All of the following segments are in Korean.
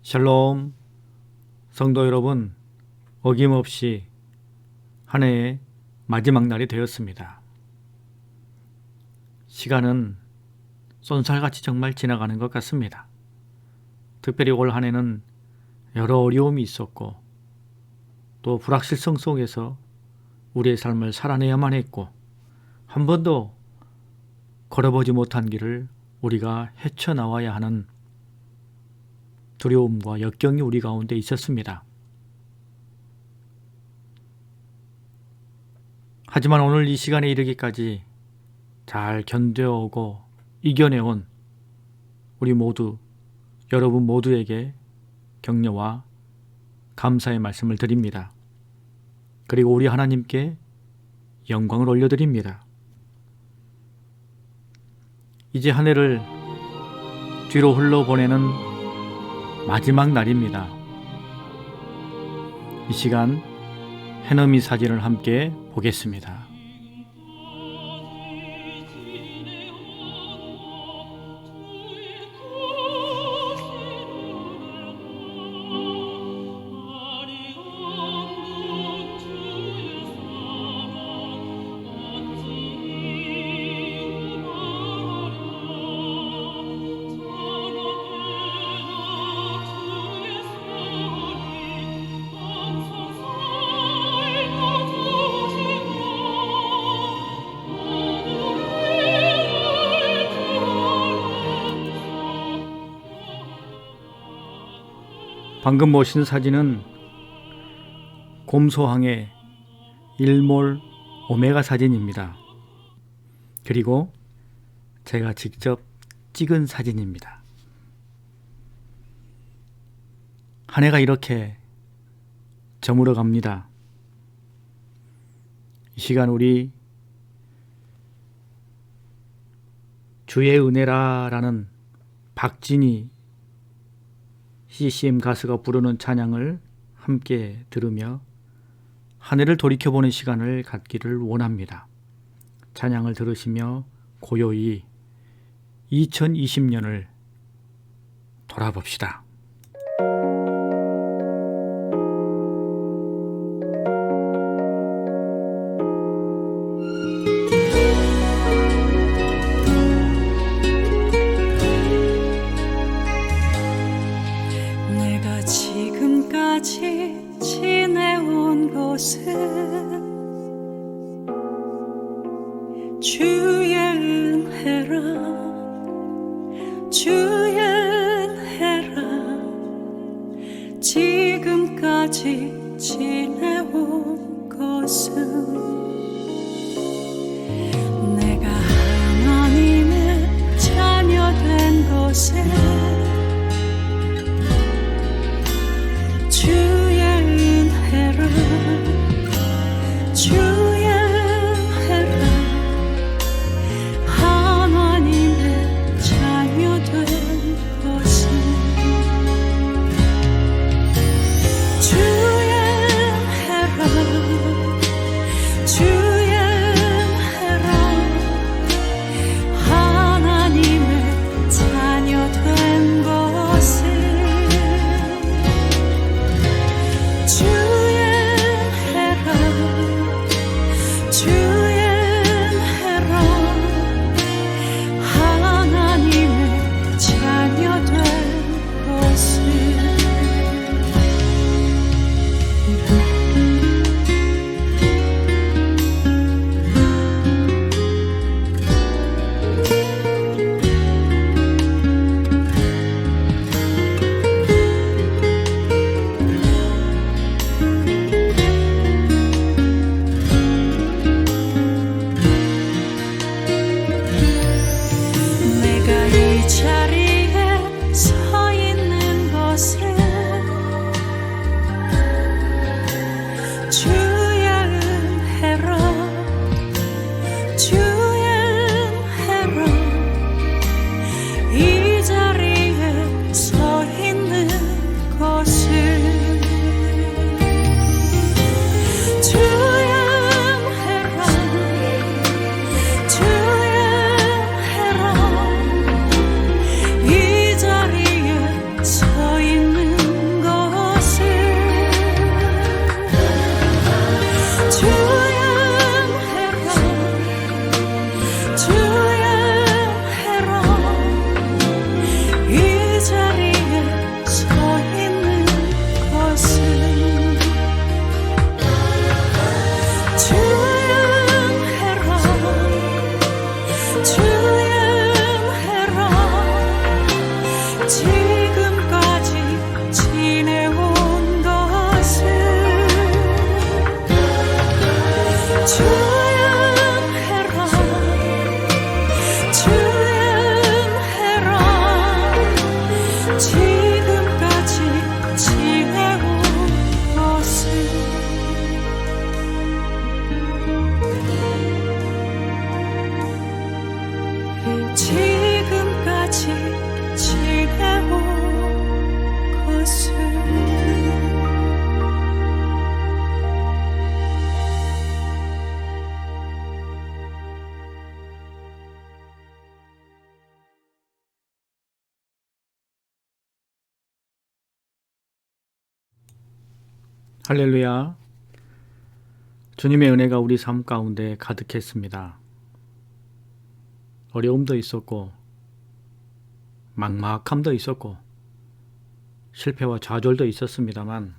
샬롬, 성도 여러분, 어김없이 한 해의 마지막 날이 되었습니다. 시간은 쏜살같이 정말 지나가는 것 같습니다. 특별히 올 한 해는 여러 어려움이 있었고 또 불확실성 속에서 우리의 삶을 살아내야만 했고 한 번도 걸어보지 못한 길을 우리가 헤쳐나와야 하는 두려움과 역경이 우리 가운데 있었습니다. 하지만 오늘 이 시간에 이르기까지 잘 견뎌오고 이겨내온 우리 모두, 여러분 모두에게 격려와 감사의 말씀을 드립니다. 그리고 우리 하나님께 영광을 올려드립니다. 이제 한 해를 뒤로 흘러보내는 마지막 날입니다. 이 시간 해넘이 사진을 함께 보겠습니다. 방금 보신 사진은 곰소항의 일몰 오메가 사진입니다. 그리고 제가 직접 찍은 사진입니다. 한 해가 이렇게 저물어 갑니다. 이 시간 우리 주의 은혜라라는 박진희 CCM 가수가 부르는 찬양을 함께 들으며 한 해를 돌이켜보는 시간을 갖기를 원합니다. 찬양을 들으시며 고요히 2020년을 돌아봅시다. 지금까지 지내온 곳은 주의 은혜라 주의 은혜라 지금까지 지내온 곳은 내가 하나님의 자녀 된 곳에 주의 은혜라 주의 은혜라 하나님의 자녀 된 것은 주의 은혜라 주의 은혜라 하나님의 자녀 된 것은 할렐루야. 주님의 은혜가 우리 삶 가운데 가득했습니다. 어려움도 있었고 막막함도 있었고 실패와 좌절도 있었습니다만,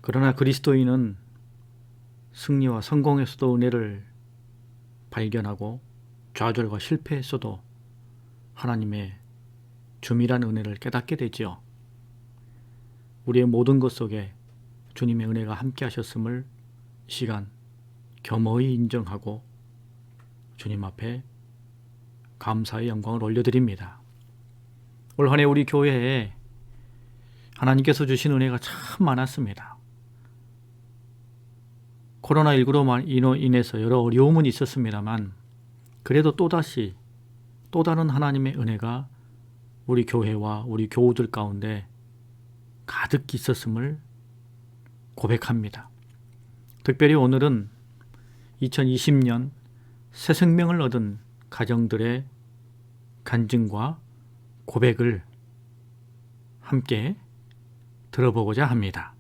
그러나 그리스도인은 승리와 성공에서도 은혜를 발견하고 좌절과 실패에서도 하나님의 주밀한 은혜를 깨닫게 되지요. 우리의 모든 것 속에 주님의 은혜가 함께 하셨음을 이 시간 겸허히 인정하고 주님 앞에 감사의 영광을 올려드립니다. 올 한 해 우리 교회에 하나님께서 주신 은혜가 참 많았습니다. 코로나19로 인해서 여러 어려움은 있었습니다만, 그래도 또다시 또 다른 하나님의 은혜가 우리 교회와 우리 교우들 가운데 가득 있었음을 고백합니다. 특별히 오늘은 2020년 새 생명을 얻은 가정들의 간증과 고백을 함께 들어보고자 합니다.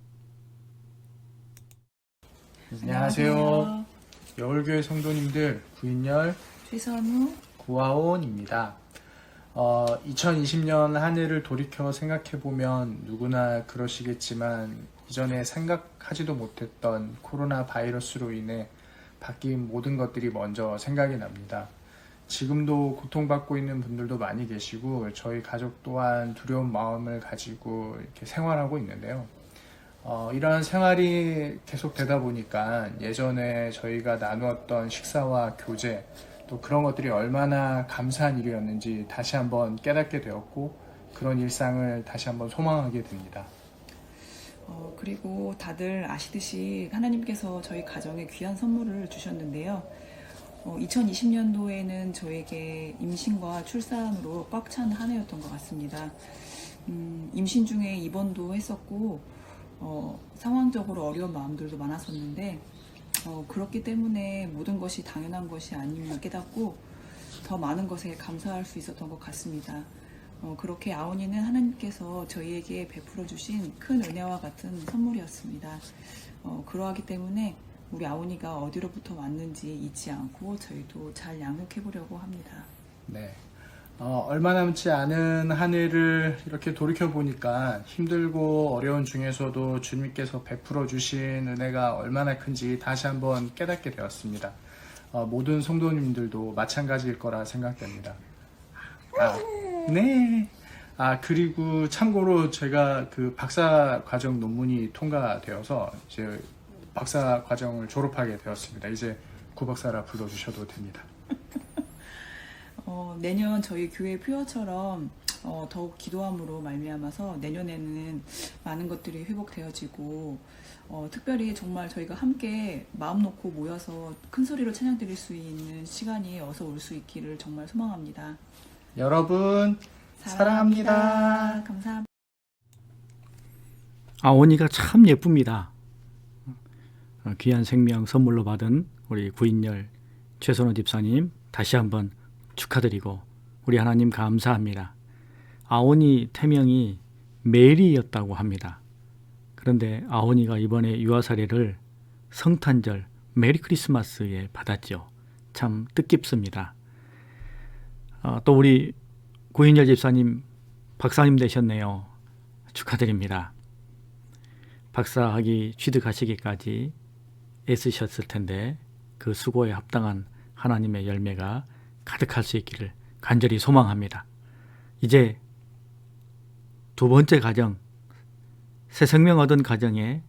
안녕하세요. 여울교회 성도님들, 구인열, 최선우, 구하온입니다. 2020년 한 해를 돌이켜 생각해보면 누구나 그러시겠지만, 이전에 생각하지도 못했던 코로나 바이러스로 인해 바뀐 모든 것들이 먼저 생각이 납니다. 지금도 고통받고 있는 분들도 많이 계시고, 저희 가족 또한 두려운 마음을 가지고 이렇게 생활하고 있는데요. 이러한 생활이 계속 되다 보니까 예전에 저희가 나누었던 식사와 교제, 또 그런 것들이 얼마나 감사한 일이었는지 다시 한번 깨닫게 되었고, 그런 일상을 다시 한번 소망하게 됩니다. 그리고 다들 아시듯이 하나님께서 저희 가정에 귀한 선물을 주셨는데요. 2020년도에는 저에게 임신과 출산으로 꽉 찬 한 해였던 것 같습니다. 임신 중에 입원도 했었고, 상황적으로 어려운 마음들도 많았었는데, 그렇기 때문에 모든 것이 당연한 것이 아님을 깨닫고 더 많은 것에 감사할 수 있었던 것 같습니다. 그렇게 아오니는 하나님께서 저희에게 베풀어 주신 큰 은혜와 같은 선물이었습니다. 그러하기 때문에 우리 아오니가 어디로부터 왔는지 잊지 않고 저희도 잘 양육해 보려고 합니다. 네. 얼마 남지 않은 한 해를 이렇게 돌이켜 보니까 힘들고 어려운 중에서도 주님께서 베풀어 주신 은혜가 얼마나 큰지 다시 한번 깨닫게 되었습니다. 모든 성도님들도 마찬가지일 거라 생각됩니다. 네. 그리고 참고로 제가 그 박사 과정 논문이 통과되어서 이제 박사 과정을 졸업하게 되었습니다. 이제 구박사라 불러주셔도 됩니다. 내년 저희 교회 표어처럼 더욱 기도함으로 말미암아서 내년에는 많은 것들이 회복되어지고, 특별히 정말 저희가 함께 마음 놓고 모여서 큰 소리로 찬양 드릴 수 있는 시간이 어서 올 수 있기를 정말 소망합니다. 여러분 사랑합니다. 감사합니다. 아오니가 참 예쁩니다. 귀한 생명 선물로 받은 우리 구인열 최선호 집사님 다시 한번 축하드리고 우리 하나님 감사합니다. 아오니 태명이 메리였다고 합니다. 그런데 아오니가 이번에 유아 사례를 성탄절 메리 크리스마스에 받았죠. 참 뜻깊습니다. 또 우리 구인열 집사님 박사님 되셨네요. 축하드립니다. 박사학위 취득하시기까지 애쓰셨을 텐데 그 수고에 합당한 하나님의 열매가 가득할 수 있기를 간절히 소망합니다. 이제 두 번째 가정, 새 생명 얻은 가정의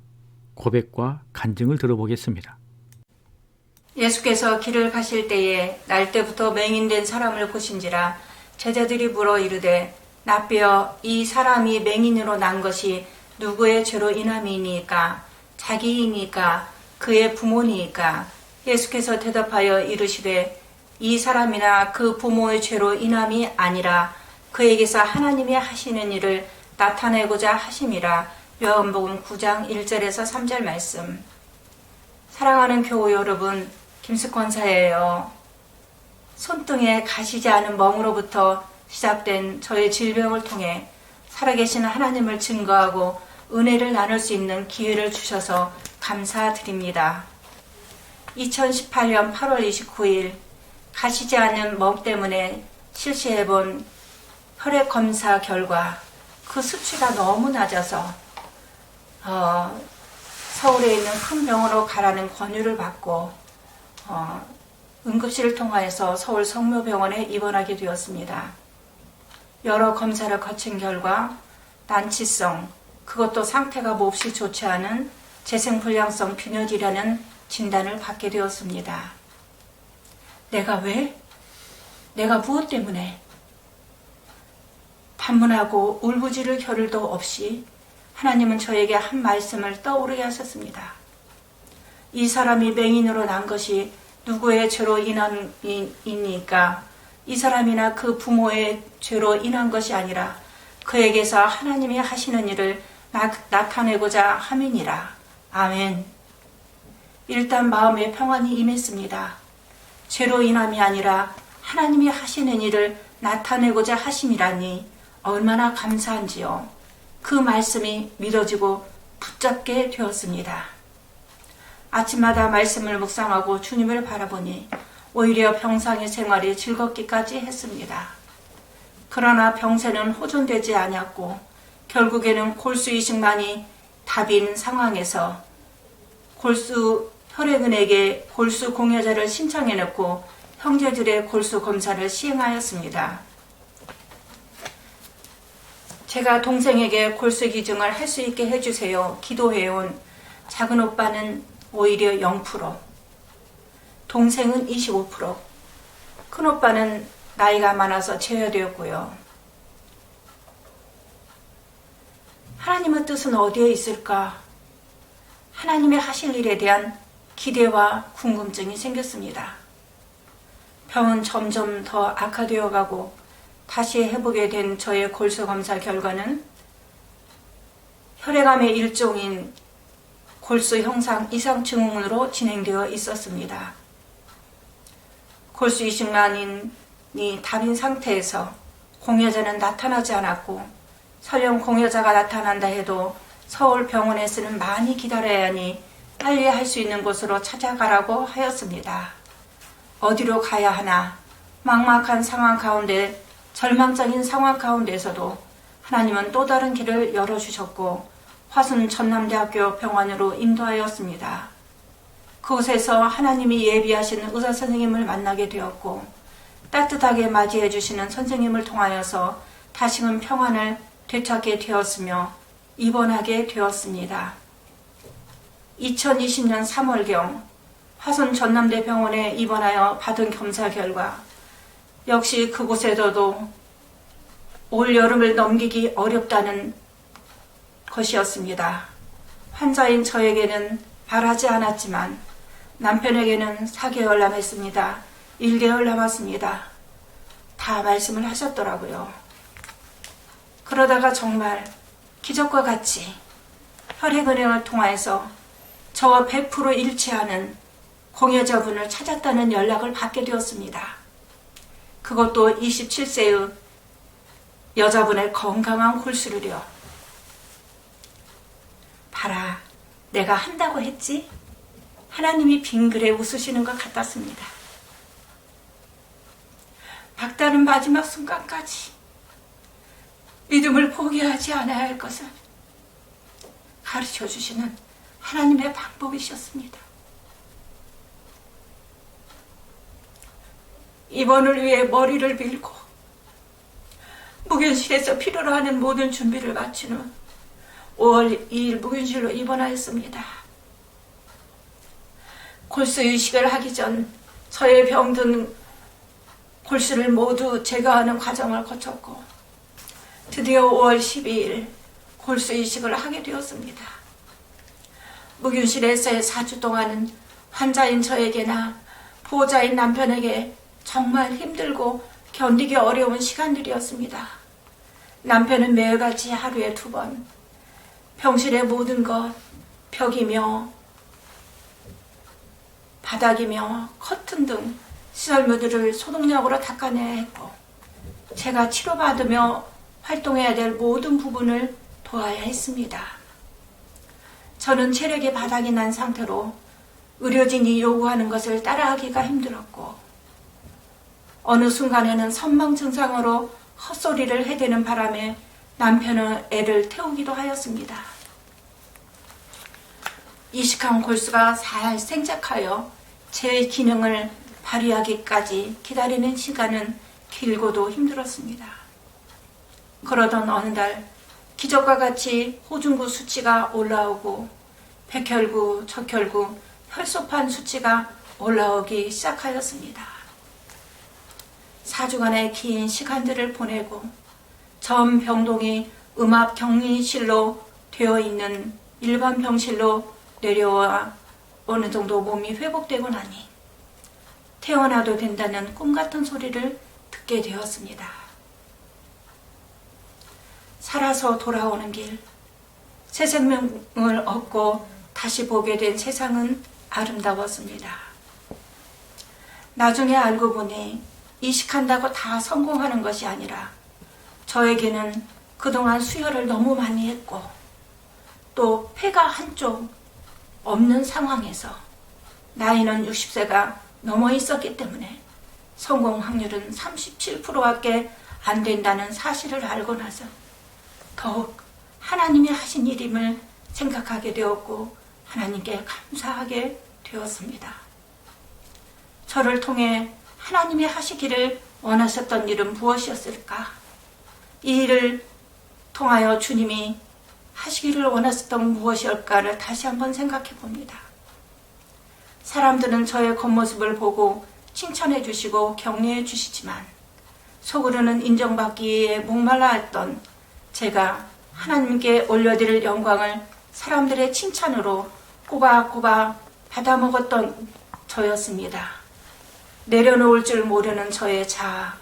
고백과 간증을 들어보겠습니다. 예수께서 길을 가실 때에 날 때부터 맹인된 사람을 보신지라 제자들이 물어 이르되 납비여 이 사람이 맹인으로 난 것이 누구의 죄로 인함이니까 자기이니까 그의 부모니까 예수께서 대답하여 이르시되 이 사람이나 그 부모의 죄로 인함이 아니라 그에게서 하나님이 하시는 일을 나타내고자 하심이라. 요한복음 9장 1절에서 3절 말씀. 사랑하는 교우 여러분, 김숙권사예요. 손등에 가시지 않은 멍으로부터 시작된 저의 질병을 통해 살아계신 하나님을 증거하고 은혜를 나눌 수 있는 기회를 주셔서 감사드립니다. 2018년 8월 29일 가시지 않는 멍 때문에 실시해본 혈액 검사 결과 그 수치가 너무 낮아서 서울에 있는 큰 병원으로 가라는 권유를 받고 응급실을 통하여서 서울 성묘병원에 입원하게 되었습니다. 여러 검사를 거친 결과 난치성, 그것도 상태가 몹시 좋지 않은 재생불량성 빈혈이라는 진단을 받게 되었습니다. 내가 왜? 내가 무엇 때문에? 반문하고 울부짖을 겨를도 없이 하나님은 저에게 한 말씀을 떠오르게 하셨습니다. 이 사람이 맹인으로 난 것이 누구의 죄로 인함이니까 이 사람이나 그 부모의 죄로 인한 것이 아니라 그에게서 하나님이 하시는 일을 나타내고자 함이니라. 아멘. 일단 마음에 평안이 임했습니다. 죄로 인함이 아니라 하나님이 하시는 일을 나타내고자 하심이라니 얼마나 감사한지요. 그 말씀이 믿어지고 붙잡게 되었습니다. 아침마다 말씀을 묵상하고 주님을 바라보니 오히려 병상의 생활이 즐겁기까지 했습니다. 그러나 병세는 호전되지 않았고 결국에는 골수 이식만이 답인 상황에서 혈액은에게 골수 공여자를 신청해놓고 형제들의 골수 검사를 시행하였습니다. 제가 동생에게 골수 기증을 할 수 있게 해주세요. 기도해온 작은 오빠는 오히려 0%, 동생은 25%, 큰 오빠는 나이가 많아서 제외되었고요. 하나님의 뜻은 어디에 있을까? 하나님의 하실 일에 대한 기대와 궁금증이 생겼습니다. 병은 점점 더 악화되어 가고 다시 해보게 된 저의 골수 검사 결과는 혈액암의 일종인 골수 형상 이상 증후군으로 진행되어 있었습니다. 골수 이식만이 답인 상태에서 공여자는 나타나지 않았고 설령 공여자가 나타난다 해도 서울 병원에서는 많이 기다려야 하니 빨리 할 수 있는 곳으로 찾아가라고 하였습니다. 어디로 가야 하나? 막막한 상황 가운데 절망적인 상황 가운데서도 하나님은 또 다른 길을 열어주셨고 화순 전남대학교 병원으로 인도하였습니다. 그곳에서 하나님이 예비하신 의사 선생님을 만나게 되었고 따뜻하게 맞이해 주시는 선생님을 통하여서 다시금 평안을 되찾게 되었으며 입원하게 되었습니다. 2020년 3월경 화순 전남대 병원에 입원하여 받은 검사 결과 역시 그곳에서도 올 여름을 넘기기 어렵다는 것이었습니다. 환자인 저에게는 바라지 않았지만 남편에게는 4개월 남았습니다. 1개월 남았습니다. 다 말씀을 하셨더라고요. 그러다가 정말 기적과 같이 혈액은행을 통해서 저와 100% 일치하는 공여자분을 찾았다는 연락을 받게 되었습니다. 그것도 27세의 여자분의 건강한 골수를요. 봐라, 내가 한다고 했지? 하나님이 빙그레 웃으시는 것 같았습니다. 박다른 마지막 순간까지 믿음을 포기하지 않아야 할 것을 가르쳐 주시는 하나님의 방법이셨습니다. 입원을 위해 머리를 밀고 무균실에서 필요로 하는 모든 준비를 마친 후 5월 2일 무균실로 입원하였습니다. 골수 이식을 하기 전 저의 병든 골수를 모두 제거하는 과정을 거쳤고 드디어 5월 12일 골수 이식을 하게 되었습니다. 무균실에서의 4주 동안은 환자인 저에게나 보호자인 남편에게 정말 힘들고 견디기 어려운 시간들이었습니다. 남편은 매일같이 하루에 2번 병실의 모든 것, 벽이며 바닥이며 커튼 등 시설물들을 소독약으로 닦아내야 했고 제가 치료받으며 활동해야 될 모든 부분을 도와야 했습니다. 저는 체력이 바닥이 난 상태로 의료진이 요구하는 것을 따라하기가 힘들었고 어느 순간에는 선망 증상으로 헛소리를 해대는 바람에 남편은 애를 태우기도 하였습니다. 이식한 골수가 잘 생착하여 제 기능을 발휘하기까지 기다리는 시간은 길고도 힘들었습니다. 그러던 어느 날 기적과 같이 호중구 수치가 올라오고 백혈구, 적혈구, 혈소판 수치가 올라오기 시작하였습니다. 4주간의 긴 시간들을 보내고 전 병동이 음압격리실로 되어 있는 일반 병실로 내려와 어느 정도 몸이 회복되고 나니 태어나도 된다는 꿈같은 소리를 듣게 되었습니다. 살아서 돌아오는 길, 새 생명을 얻고 다시 보게 된 세상은 아름다웠습니다. 나중에 알고 보니 이식한다고 다 성공하는 것이 아니라 저에게는 그동안 수혈을 너무 많이 했고 또 폐가 한쪽 없는 상황에서 나이는 60세가 넘어 있었기 때문에 성공 확률은 37%밖에 안 된다는 사실을 알고 나서 더욱 하나님이 하신 일임을 생각하게 되었고 하나님께 감사하게 되었습니다. 저를 통해 하나님이 하시기를 원하셨던 일은 무엇이었을까? 이 일을 통하여 주님이 하시기를 원하셨던 무엇이었을까를 다시 한번 생각해 봅니다. 사람들은 저의 겉모습을 보고 칭찬해 주시고 격려해 주시지만 속으로는 인정받기에 목말라 했던 제가 하나님께 올려드릴 영광을 사람들의 칭찬으로 꼬박꼬박 받아먹었던 저였습니다. 내려놓을 줄 모르는 저의 자아,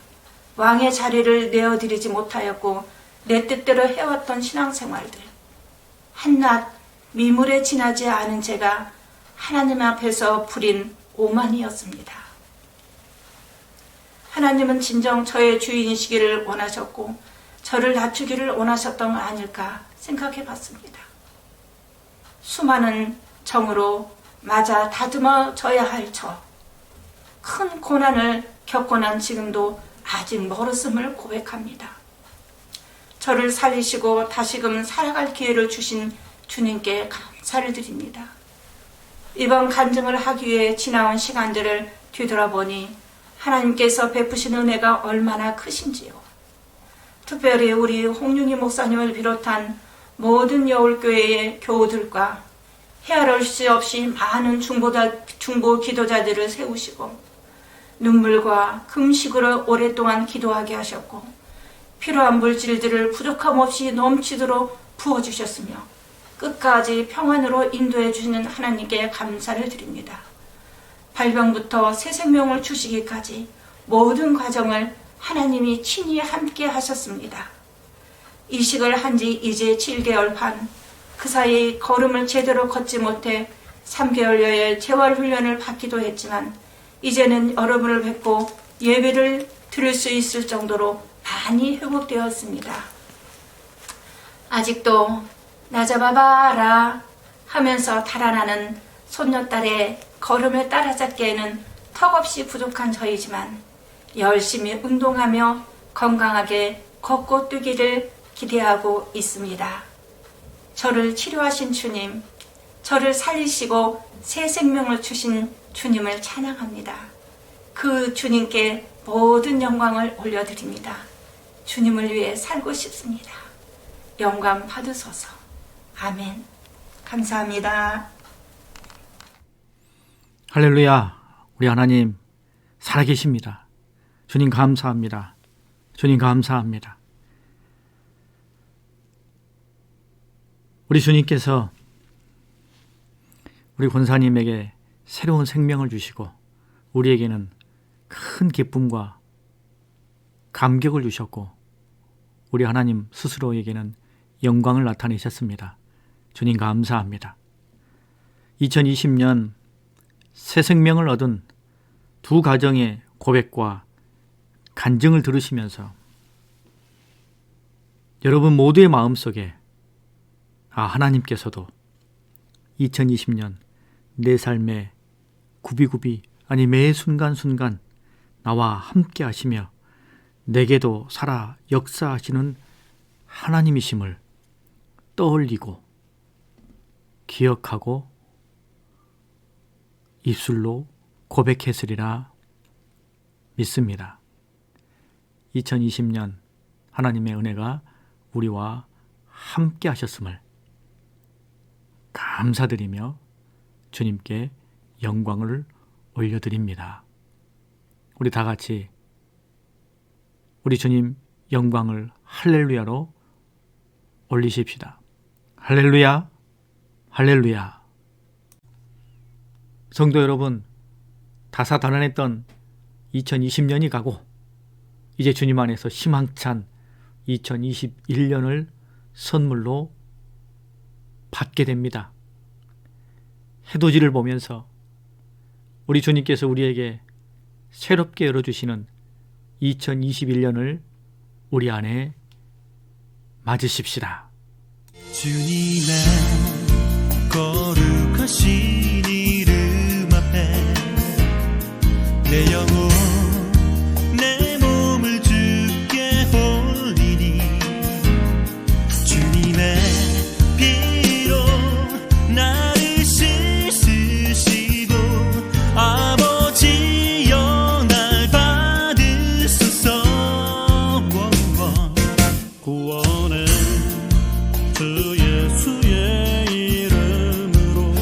왕의 자리를 내어드리지 못하였고 내 뜻대로 해왔던 신앙생활들, 한낱 미물에 지나지 않은 제가 하나님 앞에서 부린 오만이었습니다. 하나님은 진정 저의 주인이시기를 원하셨고 저를 낮추기를 원하셨던 거 아닐까 생각해 봤습니다. 수많은 정으로 맞아 다듬어져야 할 큰 고난을 겪고 난 지금도 아직 멀었음을 고백합니다. 저를 살리시고 다시금 살아갈 기회를 주신 주님께 감사를 드립니다. 이번 간증을 하기 위해 지나온 시간들을 뒤돌아보니 하나님께서 베푸신 은혜가 얼마나 크신지요. 특별히 우리 홍윤희 목사님을 비롯한 모든 여울교회의 교우들과 헤아릴 수 없이 많은 중보 기도자들을 세우시고 눈물과 금식으로 오랫동안 기도하게 하셨고 필요한 물질들을 부족함 없이 넘치도록 부어주셨으며 끝까지 평안으로 인도해 주시는 하나님께 감사를 드립니다. 발병부터 새 생명을 주시기까지 모든 과정을 하나님이 친히 함께 하셨습니다. 이식을 한 지 이제 7개월 반, 그 사이 걸음을 제대로 걷지 못해 3개월여의 재활훈련을 받기도 했지만 이제는 여러분을 뵙고 예배를 드릴 수 있을 정도로 많이 회복되었습니다. 아직도 나 잡아봐라 하면서 달아나는 손녀딸의 걸음을 따라잡기에는 턱없이 부족한 저이지만 열심히 운동하며 건강하게 걷고 뛰기를 기대하고 있습니다. 저를 치료하신 주님, 저를 살리시고 새 생명을 주신 주님을 찬양합니다. 그 주님께 모든 영광을 올려드립니다. 주님을 위해 살고 싶습니다. 영광 받으소서. 아멘. 감사합니다. 할렐루야. 우리 하나님 살아계십니다. 주님 감사합니다. 주님 감사합니다. 우리 주님께서 우리 권사님에게 새로운 생명을 주시고 우리에게는 큰 기쁨과 감격을 주셨고 우리 하나님 스스로에게는 영광을 나타내셨습니다. 주님 감사합니다. 2020년 새 생명을 얻은 두 가정의 고백과 간증을 들으시면서 여러분 모두의 마음속에 하나님께서도 2020년 내 삶의 구비구비 아니 매 순간순간 나와 함께 하시며 내게도 살아 역사하시는 하나님이심을 떠올리고 기억하고 입술로 고백했으리라 믿습니다. 2020년 하나님의 은혜가 우리와 함께 하셨음을 감사드리며 주님께 영광을 올려드립니다. 우리 다 같이 우리 주님 영광을 할렐루야로 올리십시다. 할렐루야, 할렐루야. 성도 여러분, 다사다난했던 2020년이 가고 이제 주님 안에서 희망찬 2021년을 선물로 받게 됩니다. 해돋이를 보면서 우리 주님께서 우리에게 새롭게 열어주시는 2021년을 우리 안에 맞으십시다. 주님의 거룩하신 이름 앞에 내 영혼 내 몸을 주께 올리니 주님의 피로 나를 씻으시고 아버지여 날 받으소서. 구원은 주 예수의 이름으로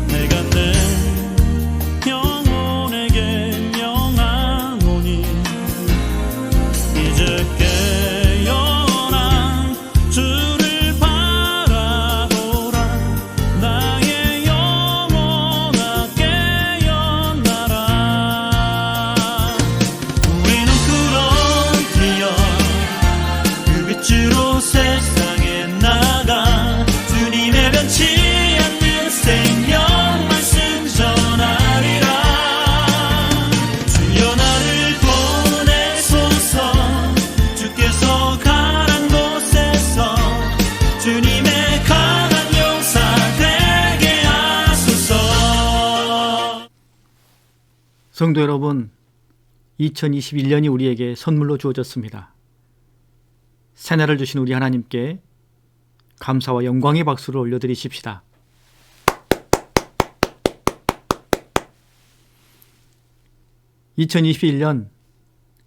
내가 내 영혼에게 명하노니 이제 깨어나 주를 바라보라. 나의 영혼아 깨어나라. 우리는 그런지여 그 빛으로 세상에 나가 주님의 변치 않는 생명 말씀 전하리라. 주여 나를 보내소서. 주께서 가란 곳에서 주님의 강한 용사 되게 하소서. 성도 여러분, 2021년이 우리에게 선물로 주어졌습니다. 새날을 주신 우리 하나님께 감사와 영광의 박수를 올려드리십시다. (2021년)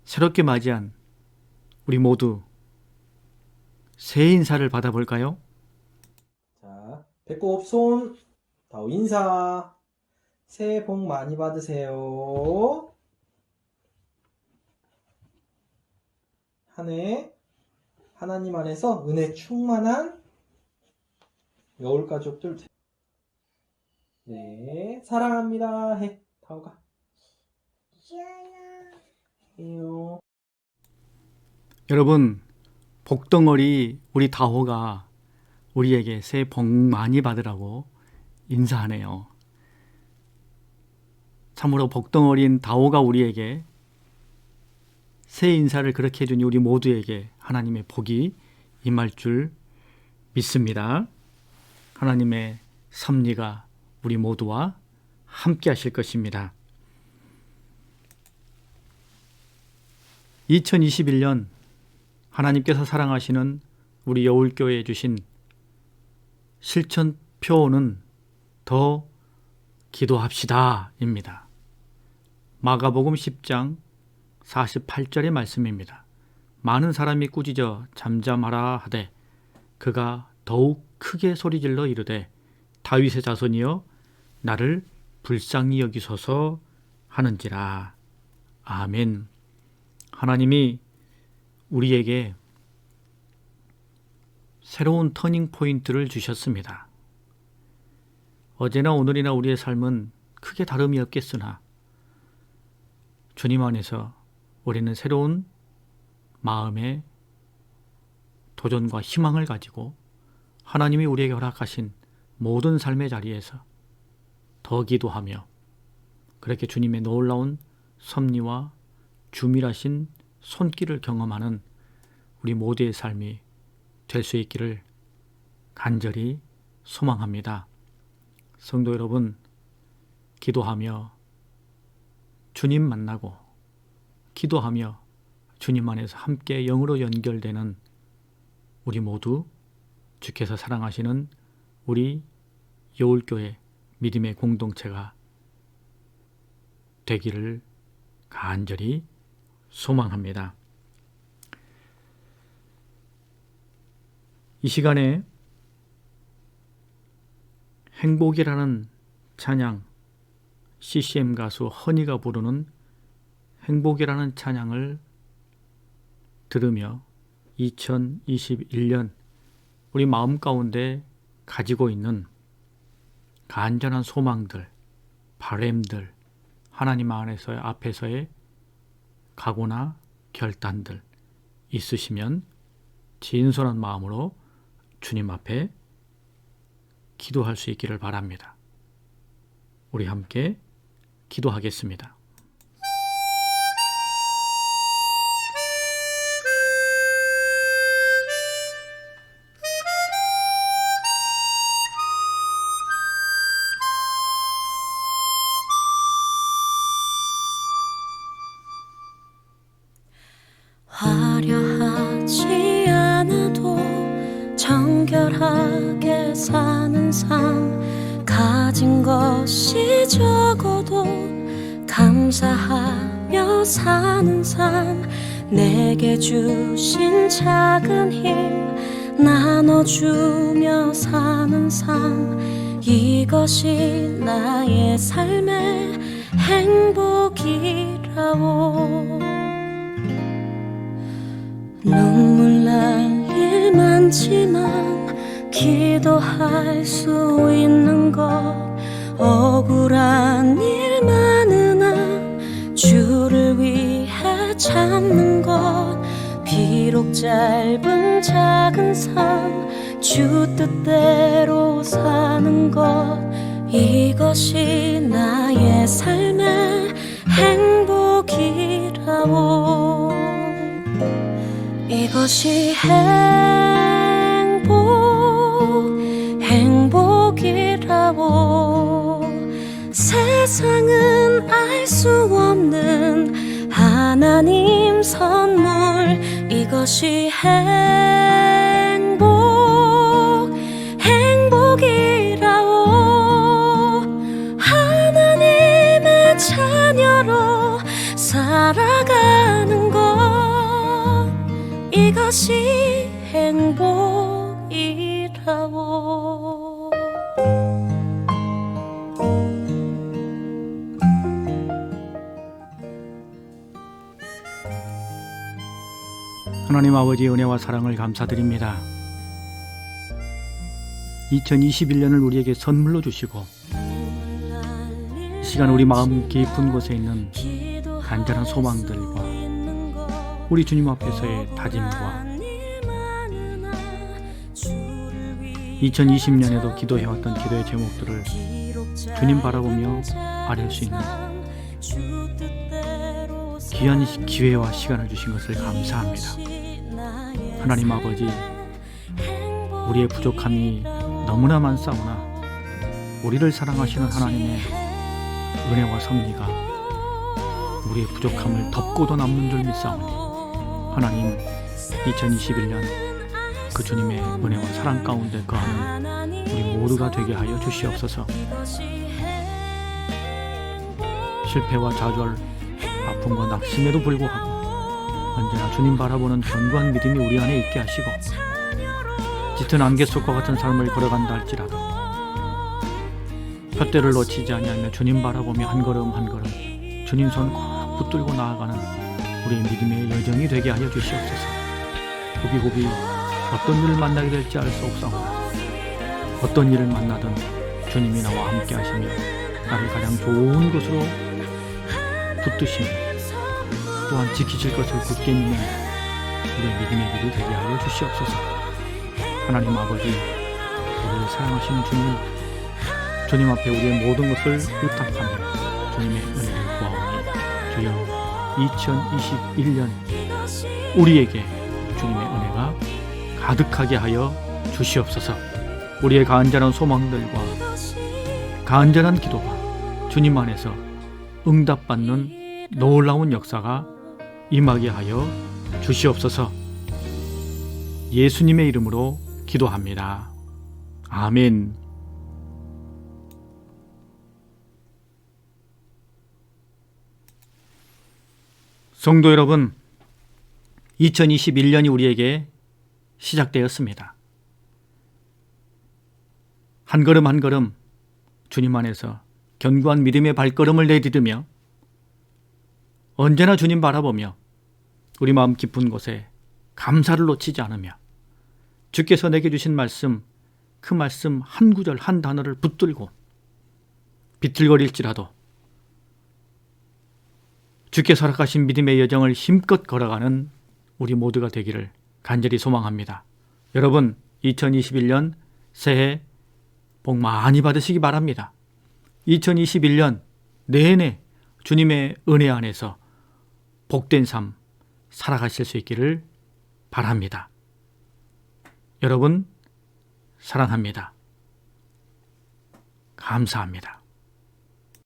새롭게 맞이한 우리 모두 새해 인사를 받아볼까요? 자, 배꼽 손, 다우 인사. 새해 복 많이 받으세요. 한 해 하나님 안에서 은혜 충만한 여울 가족들. 네, 사랑합니다. 해, 다우가. 사랑해요. 여러분, 복덩어리 우리 다호가 우리에게 새해 복 많이 받으라고 인사하네요. 참으로 복덩어리인 다호가 우리에게 새해 인사를 그렇게 해주니 우리 모두에게 하나님의 복이 임할 줄 믿습니다. 하나님의 섭리가 우리 모두와 함께 하실 것입니다. 2021년 하나님께서 사랑하시는 우리 여울교회에 주신 실천표는 더 기도합시다 입니다. 마가복음 10장 48절의 말씀입니다. 많은 사람이 꾸짖어 잠잠하라 하되 그가 더욱 크게 소리질러 이르되 다윗의 자손이여 나를 불쌍히 여기소서 하는지라. 아멘. 하나님이 우리에게 새로운 터닝 포인트를 주셨습니다. 어제나 오늘이나 우리의 삶은 크게 다름이 없겠으나 주님 안에서 우리는 새로운 마음의 도전과 희망을 가지고 하나님이 우리에게 허락하신 모든 삶의 자리에서 더 기도하며 그렇게 주님의 놀라운 섭리와 주밀하신 손길을 경험하는 우리 모두의 삶이 될 수 있기를 간절히 소망합니다. 성도 여러분, 기도하며 주님 만나고 기도하며 주님 안에서 함께 영으로 연결되는 우리 모두 주께서 사랑하시는 우리 여울교회 믿음의 공동체가 되기를 간절히 소망합니다. 이 시간에 행복이라는 찬양, CCM 가수 허니가 부르는 행복이라는 찬양을 들으며 2021년 우리 마음 가운데 가지고 있는 간절한 소망들, 바램들, 하나님 안에서의 앞에서의 각오나 결단들 있으시면 진솔한 마음으로 주님 앞에 기도할 수 있기를 바랍니다. 우리 함께 기도하겠습니다. 화려하지 않아도 정결하게 사는 삶, 가진 것이 적어도 감사하며 사는 삶, 내게 주신 작은 힘 나눠주며 사는 삶, 이것이 나의 삶의 행복이라오. 눈물 날 일 많지만 기도할 수 있는 것, 억울한 일 많으나 주를 위해 참는 것, 비록 짧은 작은 삶 주 뜻대로 사는 것, 이것이 나의 삶의 행복이라오. 이것이 행복이라고. 세상은 알 수 없는 하나님 선물, 이것이 행복이라고. 하나님의 자녀로 살아가는 것, 이것이 행복이라고. 하나님 아버지의 은혜와 사랑을 감사드립니다. 2021년을 우리에게 선물로 주시고 이 시간 우리 마음 깊은 곳에 있는 간절한 소망들과 우리 주님 앞에서의 다짐과 2020년에도 기도해왔던 기도의 제목들을 주님 바라보며 아뢰을 수 있는 귀한 기회와 시간을 주신 것을 감사합니다. 하나님 아버지, 우리의 부족함이 너무나 많사오나 우리를 사랑하시는 하나님의 은혜와 섭리가 우리의 부족함을 덮고도 남는 줄 믿사오니 하나님, 2021년 그 주님의 은혜와 사랑 가운데 거하는 우리 모두가 되게 하여 주시옵소서. 실패와 좌절, 아픔과 낙심에도 불구하고 언제나 주님 바라보는 견고한 믿음이 우리 안에 있게 하시고 짙은 안개 속과 같은 삶을 걸어간다 할지라도 푯대를 놓치지 아니하며 주님 바라보며 한 걸음 한 걸음 주님 손 꼭 붙들고 나아가는 우리의 믿음의 여정이 되게 하여 주시옵소서. 고비고비 어떤 일을 만나게 될지 알 수 없사오나 어떤 일을 만나든 주님이 나와 함께 하시며 나를 가장 좋은 곳으로 붙드시며 또한 지키실 것을 굳게 믿는 우리의 믿음의 길이 되게 하여 주시옵소서. 하나님 아버지, 우리를 사랑하시는 주님 앞에 우리의 모든 것을 부탁하며 주님의 은혜를 구하오니 주여 2021년 우리에게 주님의 은혜가 가득하게 하여 주시옵소서. 우리의 간절한 소망들과 간절한 기도가 주님 안에서 응답받는 놀라운 역사가 임하게 하여 주시옵소서. 예수님의 이름으로 기도합니다. 아멘. 성도 여러분, 2021년이 우리에게 시작되었습니다. 한 걸음 한 걸음 주님 안에서 견고한 믿음의 발걸음을 내디디며 언제나 주님 바라보며 우리 마음 깊은 곳에 감사를 놓치지 않으며 주께서 내게 주신 말씀, 그 말씀 한 구절 한 단어를 붙들고 비틀거릴지라도 주께서 허락하신 믿음의 여정을 힘껏 걸어가는 우리 모두가 되기를 간절히 소망합니다. 여러분, 2021년 새해 복 많이 받으시기 바랍니다. 2021년 내내 주님의 은혜 안에서 복된 삶 살아가실 수 있기를 바랍니다. 여러분, 사랑합니다. 감사합니다.